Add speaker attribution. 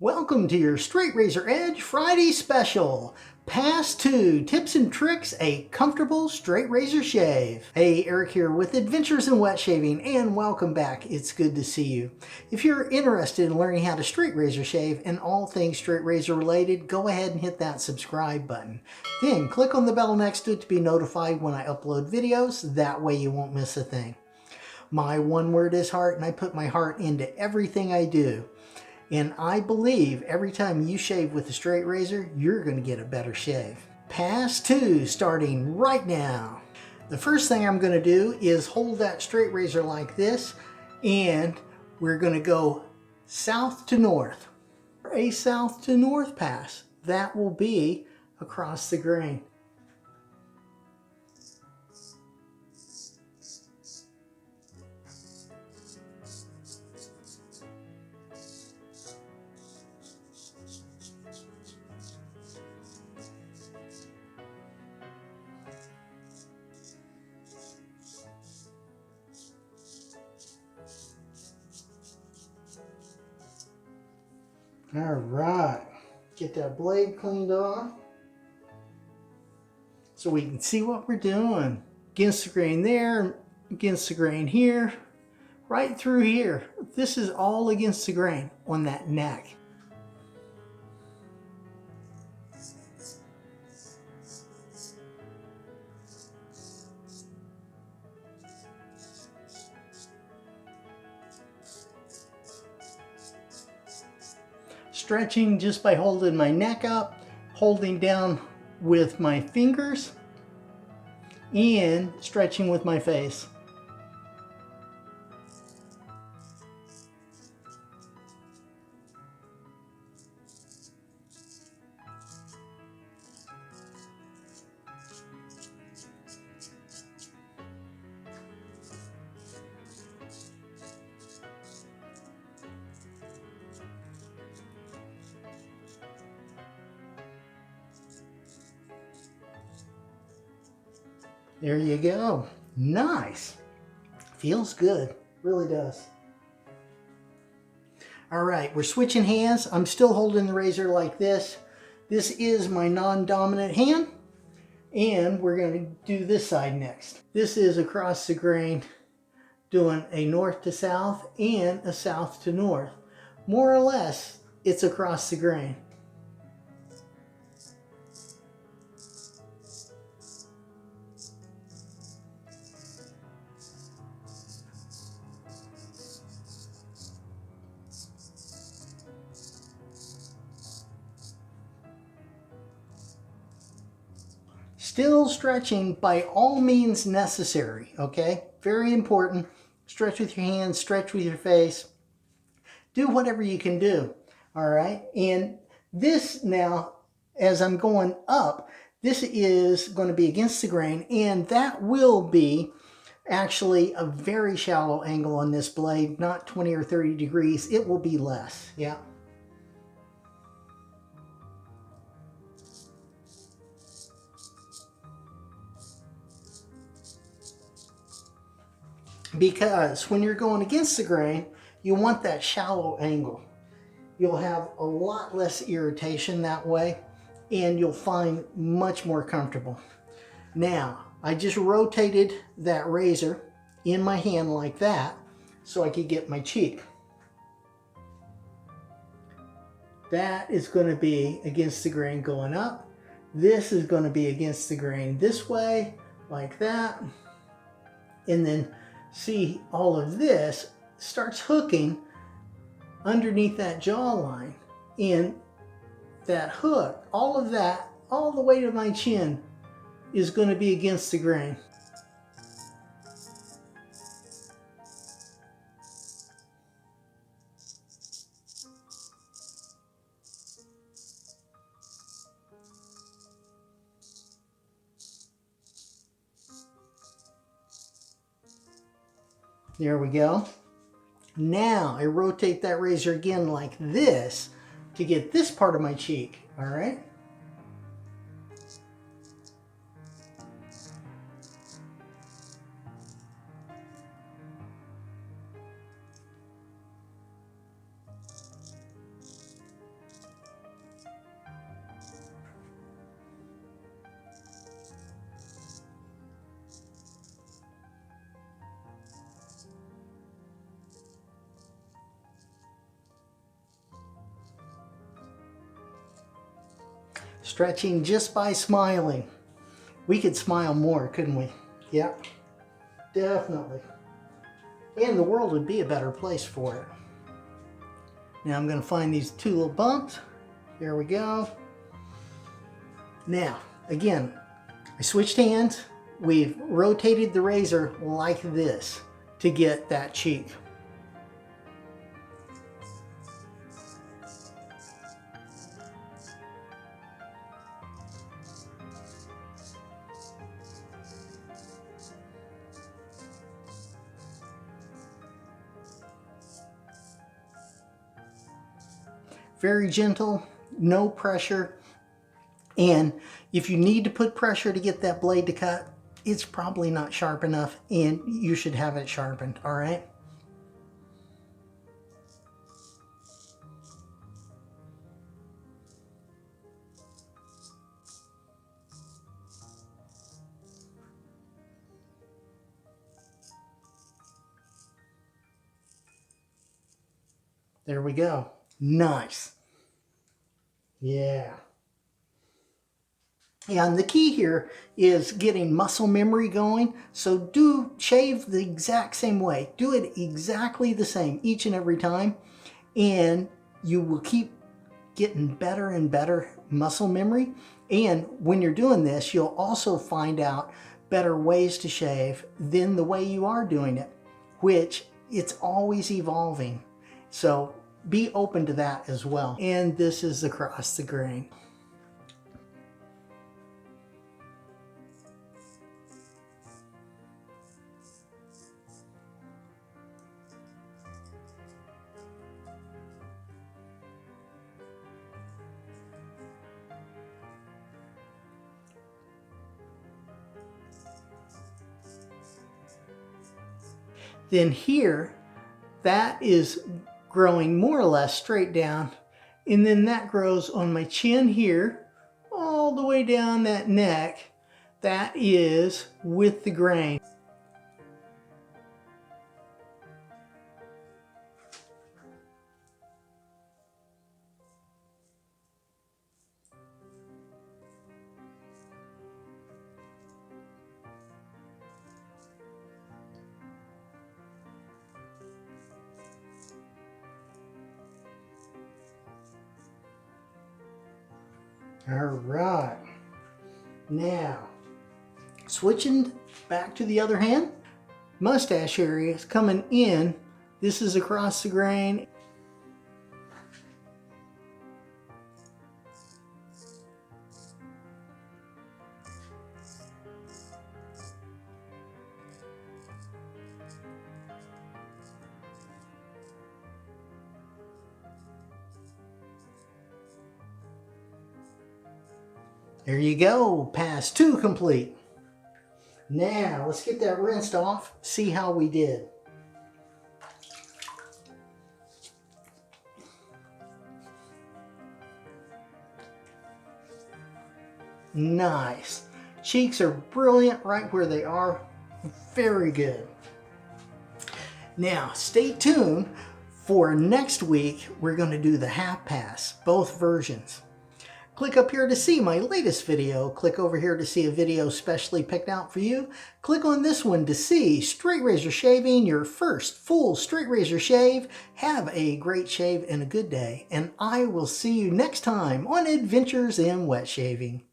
Speaker 1: Welcome to your Straight Razor Edge Friday special. Pass 2 Tips and Tricks, a comfortable straight razor shave. Hey, Eric here with Adventures in Wet Shaving, and welcome back. It's good to see you. If you're interested in learning how to straight razor shave and all things straight razor related, go ahead and hit that subscribe button. Then click on the bell next to it to be notified when I upload videos. That way you won't miss a thing. My one word is heart, and I put my heart into everything I do. And I believe every time you shave with a straight razor, you're going to get a better shave. Pass 2 starting right now. The first thing I'm going to do is hold that straight razor like this, and we're going to go south to north. A south to north pass. That will be across the grain. All right, get that blade cleaned off so we can see what we're doing. Against the grain there, against the grain here, right through here. This is all against the grain on that neck. Stretching just by holding my neck up, holding down with my fingers, and stretching with my face. There you go. Nice. Feels good. Really does. All right, we're switching hands. I'm still holding the razor like this. This is my non-dominant hand, and we're going to do this side next. This is across the grain, doing a north to south and a south to north. More or less, it's across the grain. Still stretching by all means necessary, okay? Very important. Stretch with your hands, stretch with your face. Do whatever you can do, all right? And this now, as I'm going up, this is going to be against the grain, and that will be actually a very shallow angle on this blade, not 20 or 30 degrees. It will be less, yeah. Because when you're going against the grain, you want that shallow angle. You'll have a lot less irritation that way, and you'll find much more comfortable. Now, I just rotated that razor in my hand like that so I could get my cheek. That is going to be against the grain going up. This is going to be against the grain this way, like that. And then see, all of this starts hooking underneath that jawline, and that hook, all of that, all the way to my chin is going to be against the grain. There we go. Now I rotate that razor again like this to get this part of my cheek, all right? Stretching just by smiling. We could smile more, couldn't we? Yep, definitely. And the world would be a better place for it. Now I'm going to find these two little bumps. There we go. Now, again, I switched hands. We've rotated the razor like this to get that cheek. Very gentle, no pressure. And if you need to put pressure to get that blade to cut, it's probably not sharp enough and you should have it sharpened, all right? There we go. Nice. Yeah. And the key here is getting muscle memory going. So shave the exact same way. Do it exactly the same each and every time. And you will keep getting better and better muscle memory. And when you're doing this, you'll also find out better ways to shave than the way you are doing it, which it's always evolving. So be open to that as well. And this is across the grain. Then here, that is growing more or less straight down, and then that grows on my chin here all the way down that neck. That is with the grain. All right, now switching back to the other hand, mustache area is coming in. This is across the grain. There you go, pass 2 complete. Now let's get that rinsed off, see how we did. Nice. Cheeks are brilliant right where they are. Very good. Now stay tuned for next week. We're going to do the half pass, both versions. Click up here to see my latest video. Click over here to see a video specially picked out for you. Click on this one to see straight razor shaving, your first full straight razor shave. Have a great shave and a good day. And I will see you next time on Adventures in Wet Shaving.